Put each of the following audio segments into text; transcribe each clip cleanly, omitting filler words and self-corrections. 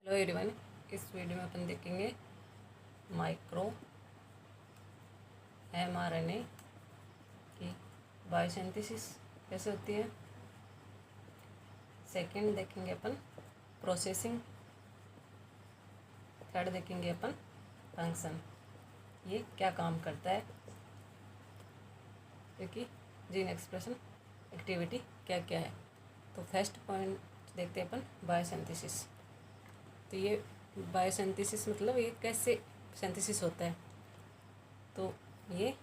Hello everyone, इस video में अपन देखेंगे माइक्रो mRNA की बायोसिंथेसिस कैसे होती है। सेकंड देखेंगे अपन प्रोसेसिंग। थर्ड देखेंगे अपन फंक्शन, ये क्या काम करता है, क्योंकि जीन एक्सप्रेशन एक्टिविटी क्या क्या है। तो फर्स्ट पॉइंट देखते हैं अपन बायोसिंथेसिस। तो ये बायोसिंथेसिस मतलब ये कैसे सिंथेसिस होता है। तो ये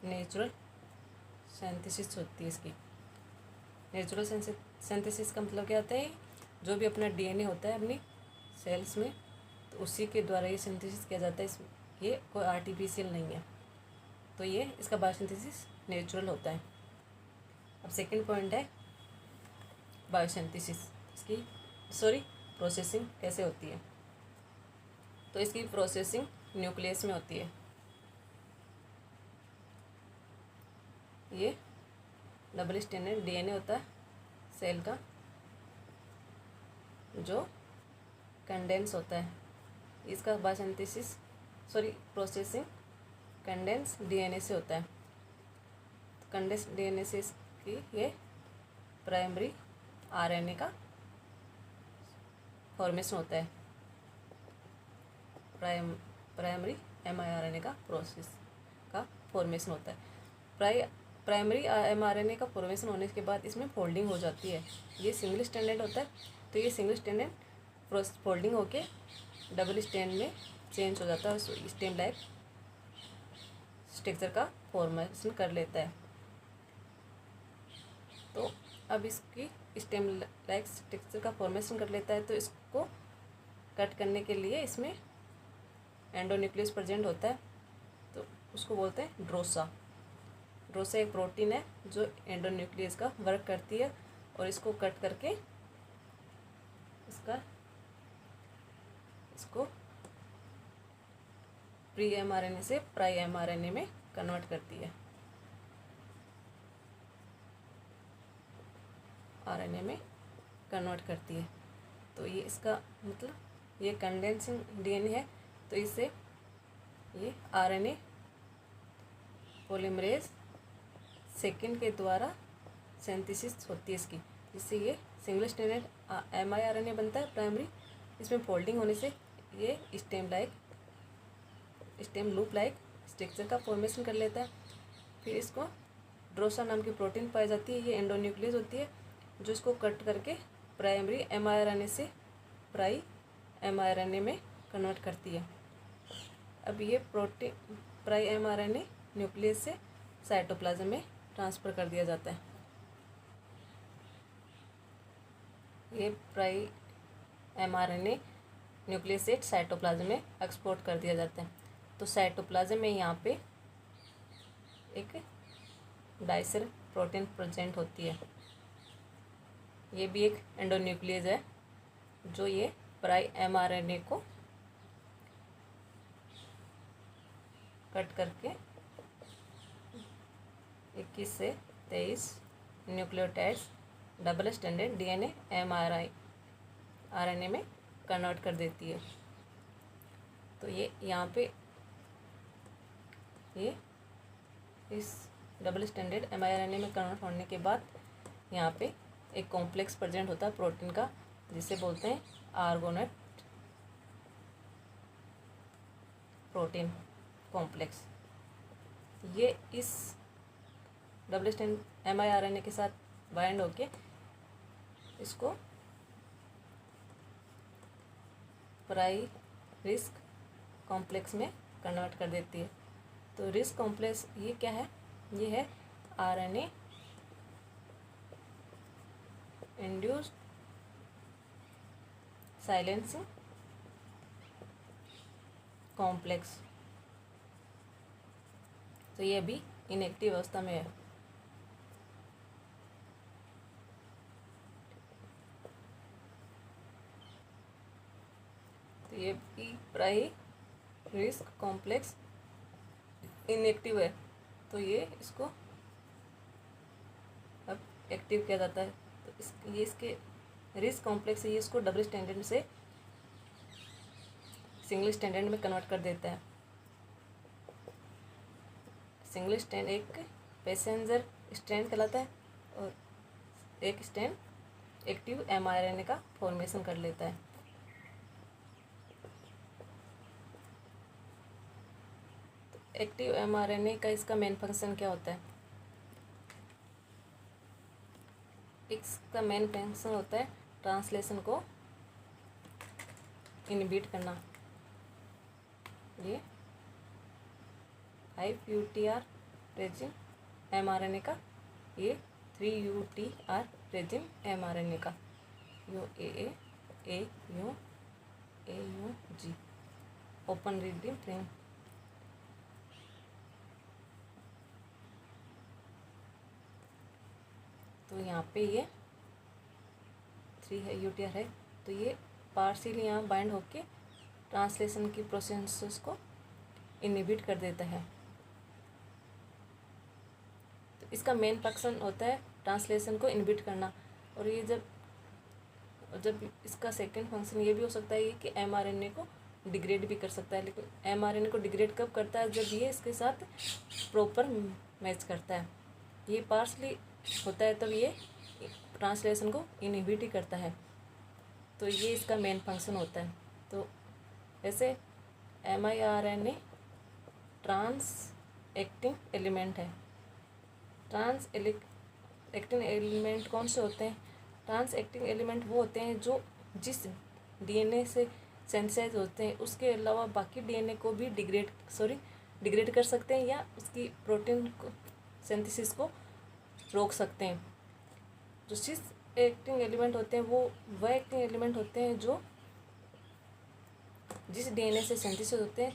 नेचुरल सिंथेसिस होती है इसकी। नेचुरल सिंथेसिस का मतलब क्या होता है, जो भी अपना डीएनए होता है अपनी सेल्स में, तो उसी के द्वारा ये सिंथेसिस किया जाता है। ये कोई आर्टिफिशियल नहीं है, तो ये इसका बायोसिंथेसिस नेचुरल होता है। अब सेकंड पॉइंट है बायोसिंथेसिस, इसकी प्रोसेसिंग कैसे होती है। तो इसकी प्रोसेसिंग न्यूक्लियस में होती है। ये डबल स्ट्रैंडेड डीएनए होता है सेल का, जो कंडेंस होता है। इसका बायोसिंथेसिस प्रोसेसिंग कंडेंस डीएनए से होता है। कंडेंस डीएनए से इसकी ये प्राइमरी आरएनए का फॉर्मेशन होता है। प्राइमरी एमआरएनए का प्रोसेस का फॉर्मेशन होता है। प्राइमरी एमआरएनए का फॉर्मेशन होने के बाद इसमें फोल्डिंग हो जाती है। ये सिंगल स्ट्रैंडेड होता है, तो ये सिंगल स्ट्रैंडेड फोल्डिंग होके डबल स्ट्रैंड में चेंज हो जाता है, स्टेम लाइक स्ट्रक्चर का फॉर्मेशन कर लेता है। तो अब इसकी स्टेम लाइक स्ट्रक्चर का फॉर्मेशन कर लेता है, तो इसको कट करने के लिए इसमें एंडोन्यूक्लियस प्रेजेंट होता है, तो उसको बोलते हैं ड्रोसा। ड्रोसा एक प्रोटीन है जो एंडोन्यूक्लियस का वर्क करती है, और इसको कट करके इसको प्री एमआरएनए से प्राई एमआरएनए में कन्वर्ट करती है, आरएनए में कन्वर्ट करती है। तो ये इसका मतलब ये कंडेंसिंग डीएनए है, तो इससे ये आरएनए पॉलीमरेज सेकेंड के द्वारा सिंथेसिस होती है इसकी, जिससे ये सिंगल स्ट्रैंडेड एमआरएनए बनता है प्राइमरी। इसमें फोल्डिंग होने से ये स्टेम लूप लाइक स्ट्रक्चर का फॉर्मेशन कर लेता है। फिर इसको ड्रोसा नाम की प्रोटीन पाई जाती है, ये एंडोन्यूक्लियस होती है, जो इसको कट करके प्राइमरी एमआरएनए से प्राई एमआरएनए में कन्वर्ट करती है। अब ये प्रोटीन प्राई एमआरएनए न्यूक्लियस से साइटोप्लाज्म में ट्रांसफ़र कर दिया जाता है। ये प्राई एमआरएनए न्यूक्लियस से साइटोप्लाज्म में एक्सपोर्ट कर दिया जाता है। तो साइटोप्लाज्म में यहाँ पे एक डाइसर प्रोटीन प्रेजेंट होती है। ये भी एक एंडोन्यूक्लियस है, जो ये प्राई एमआरएनए को कट करके 21 से 23 nucleotides double stranded DNA RNA में कन्वर्ट कर देती है। तो ये यहाँ पे ये इस डबल स्टैंडर्ड एमआरएनए में कन्वर्ट होने के बाद यहाँ पे एक कॉम्प्लेक्स प्रेजेंट होता है प्रोटीन का, जिसे बोलते हैं आर्गोनेट प्रोटीन कॉम्प्लेक्स। ये इस डबल स्टैंड एमआरएनए के साथ बाइंड होके इसको प्राई रिस्क कॉम्प्लेक्स में कन्वर्ट कर देती है। तो रिस्क कॉम्प्लेक्स ये क्या है, ये है आरएनए इंड्यूस्ड साइलेंसिंग कॉम्प्लेक्स। तो ये अभी इनएक्टिव अवस्था में है। तो ये भी प्राई रिस्क कॉम्प्लेक्स इनएक्टिव है, तो ये इसको अब एक्टिव किया जाता है। तो ये इसके रिस्क कॉम्प्लेक्स है, ये इसको डबल स्टैंडर्ड से सिंगल स्ट्रैंड में कन्वर्ट कर देता है। सिंगल स्ट्रैंड एक पैसेंजर स्ट्रैंड कहलाता है और एक स्ट्रैंड एक्टिव mRNA का फॉर्मेशन कर लेता है। तो एक्टिव mRNA का इसका मेन फंक्शन क्या होता है? इसका मेन फंक्शन होता है ट्रांसलेशन को इनहिबिट करना। ये 5UTR रेजिम mRNA का, ये 3UTR रेजिम mRNA का, AUG ओपन रीडिंग फ्रेम। तो यहाँ पे ये 3UTR है, तो ये पार्शियली यहाँ बाइंड होके ट्रांसलेशन की प्रोसेस को इनहिबिट कर देता है। तो इसका मेन फंक्शन होता है ट्रांसलेशन को इनहिबिट करना। और ये जब इसका सेकंड फंक्शन ये भी हो सकता है कि mRNA को डिग्रेड भी कर सकता है। लेकिन mRNA को डिग्रेड कब करता है? जब ये इसके साथ प्रॉपर मैच करता है। ये पार्शली होता है तब ये ट्रांसलेशन को इनहिबिट ही करता है। तो ये इसका मेन फंक्शन होता है। तो ऐसे miRNA ट्रांस एक्टिंग एलिमेंट है। ट्रांस एक्टिंग एलिमेंट कौन से होते हैं? ट्रांस एक्टिंग एलिमेंट वो होते हैं जो जिस डीएनए से सेंथेसाइज होते हैं उसके अलावा बाकी डीएनए को भी डिग्रेड कर सकते हैं या उसकी प्रोटीन को सिंथेसिस को रोक सकते हैं। जो सिस एक्टिंग एलिमेंट होते हैं वह एक्टिंग एलिमेंट होते हैं जो जिस डीएनए से सिंथेसिस होते हैं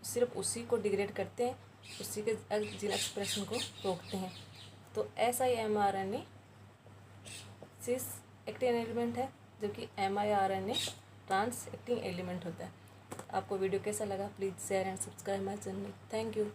सिर्फ उसी को डिग्रेड करते हैं, उसी के जीन एक्सप्रेशन को रोकते हैं। तो ऐसा ही mRNA सिस एक्टिंग एलिमेंट है, जबकि miRNA ट्रांस एक्टिंग एलिमेंट होता है। आपको वीडियो कैसा लगा? Please share and subscribe my channel. Thank you.